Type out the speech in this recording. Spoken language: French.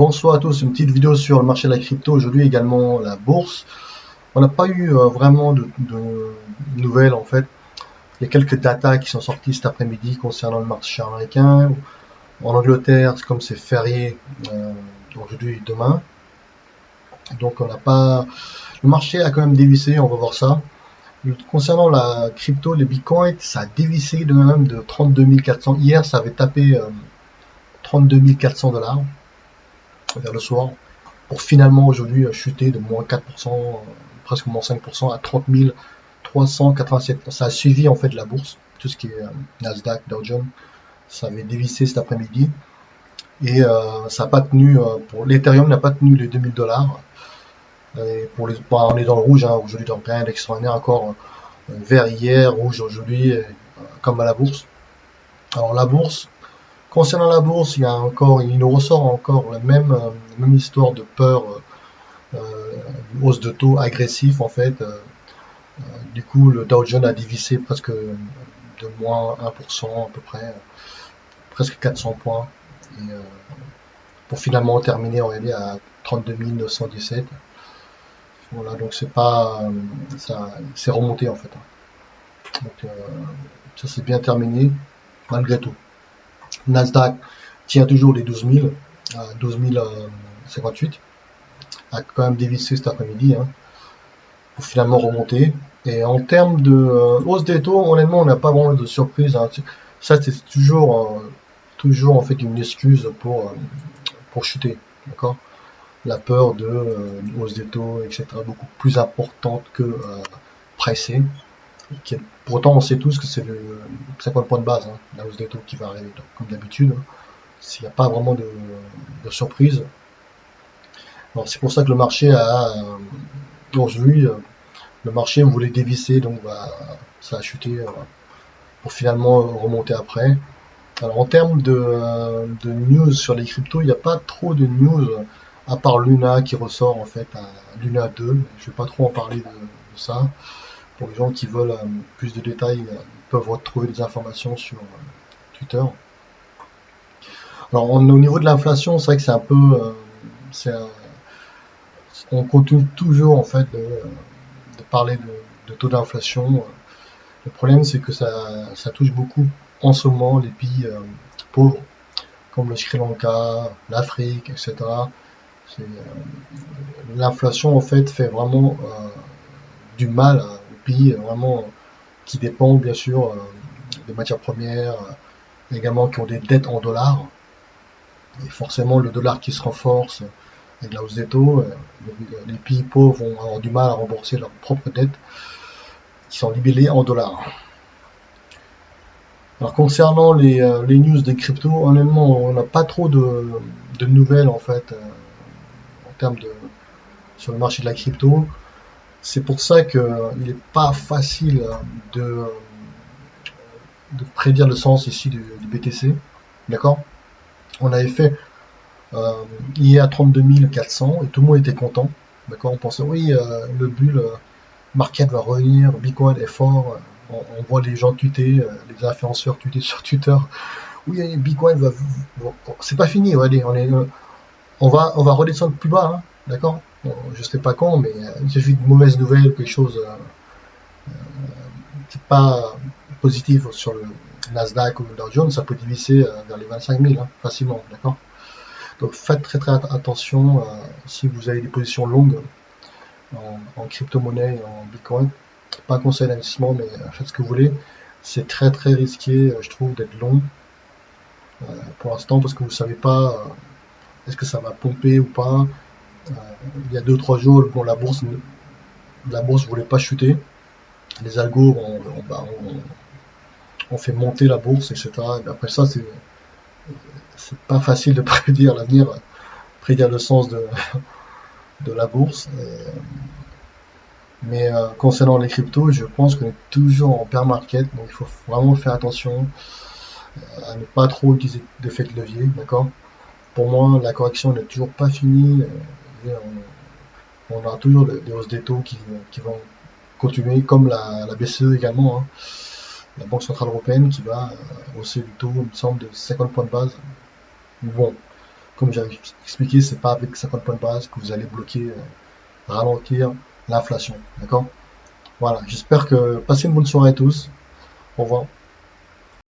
Bonsoir à tous, une petite vidéo sur le marché de la crypto, aujourd'hui également la bourse. On n'a pas eu vraiment de nouvelles en fait. Il y a quelques datas qui sont sorties cet après-midi concernant le marché américain. En Angleterre, comme c'est férié aujourd'hui et demain, donc on n'a pas. Le marché a quand même dévissé, on va voir ça. Concernant la crypto, les bitcoins, ça a dévissé de même de 32 400. Hier, ça avait tapé 32 400 $ vers le soir, pour finalement aujourd'hui chuter de moins 4%, presque moins 5% à 30 387. Ça a suivi en fait la bourse, tout ce qui est Nasdaq, Dow Jones, ça avait dévissé cet après-midi et ça n'a pas tenu, pour l'Ethereum n'a pas tenu les 2000 $. Et on est dans le rouge, hein, aujourd'hui, donc rien d'extraordinaire encore, vert hier, rouge aujourd'hui, comme à la bourse. Alors la bourse, concernant la bourse, il nous ressort encore la même histoire de peur, une hausse de taux agressif en fait. Du coup, le Dow Jones a dévissé presque de moins 1% à peu près, presque 400 points, et, pour finalement terminer, on va dire, à 32 917. Voilà, donc c'est pas, ça, c'est remonté en fait. Donc ça s'est bien terminé malgré tout. Nasdaq tient toujours les 12 000 à 12 058, a quand même dévissé cet après-midi, hein, pour finalement remonter. Et en termes de hausse des taux, honnêtement, on n'a pas vraiment de surprise, hein. Ça, c'est toujours en fait une excuse pour chuter, d'accord. La peur de hausse des taux, etc., beaucoup plus importante que pricée. Pourtant, on sait tous que c'est le 50 points de base, hein, la hausse des taux qui va arriver, donc, comme d'habitude. S'il n'y a pas vraiment de surprise. Alors, c'est pour ça que le marché aujourd'hui, le marché voulait dévisser, donc ça a chuté pour finalement remonter après. Alors en termes de news sur les cryptos, il n'y a pas trop de news à part Luna qui ressort en fait à Luna 2. Je vais pas trop en parler de ça. Pour les gens qui veulent plus de détails, ils peuvent retrouver des informations sur Twitter. Alors au niveau de l'inflation, c'est vrai que c'est un peu, c'est on continue toujours en fait de parler de taux d'inflation. Le problème, c'est que ça touche beaucoup en ce moment les pays pauvres, comme le Sri Lanka, l'Afrique, etc. L'inflation, en fait vraiment du mal aux pays vraiment qui dépendent, bien sûr, des matières premières, également qui ont des dettes en dollars. Et forcément, le dollar qui se renforce avec la hausse des taux, les pays pauvres vont avoir du mal à rembourser leurs propres dettes qui sont libellées en dollars. Alors concernant les news des cryptos, honnêtement, on n'a pas trop de nouvelles en fait en termes sur le marché de la crypto. C'est pour ça qu'il n'est pas facile de, de prédire le sens ici du BTC. D'accord. On avait fait hier 32 400 et tout le monde était content. D'accord. On pensait oui, le bull market va revenir, Bitcoin est fort. On voit les gens tweeter, les influenceurs tweeter sur Twitter. Oui, Bitcoin va. C'est pas fini, allez, on va redescendre plus bas, hein, d'accord. Bon, je sais pas quand, mais il suffit de mauvaises nouvelles, quelque chose qui n'est pas positif sur le Nasdaq ou le Dow Jones, ça peut diviser vers les 25 000, hein, facilement, d'accord. Donc faites très très attention si vous avez des positions longues en crypto-monnaie et en Bitcoin. Pas un conseil d'investissement, mais faites ce que vous voulez. C'est très très risqué, je trouve, d'être long pour l'instant parce que vous ne savez pas est-ce que ça va pomper ou pas. Il y a 2-3 jours, bon, la bourse voulait pas chuter. Les algos ont fait monter la bourse, etc. Et après ça, c'est pas facile de prédire l'avenir, prédire le sens de la bourse. Mais concernant les cryptos, je pense qu'on est toujours en bear market, donc il faut vraiment faire attention à ne pas trop utiliser d'effet de levier, d'accord. Pour moi, la correction n'est toujours pas finie. On aura toujours des hausses des taux qui vont continuer, comme la BCE également, hein, la Banque Centrale Européenne qui va hausser le taux, il me semble, de 50 points de base. Bon, comme j'avais expliqué, c'est pas avec 50 points de base que vous allez bloquer, ralentir l'inflation. D'accord? Voilà, j'espère que passez une bonne soirée à tous. Au revoir.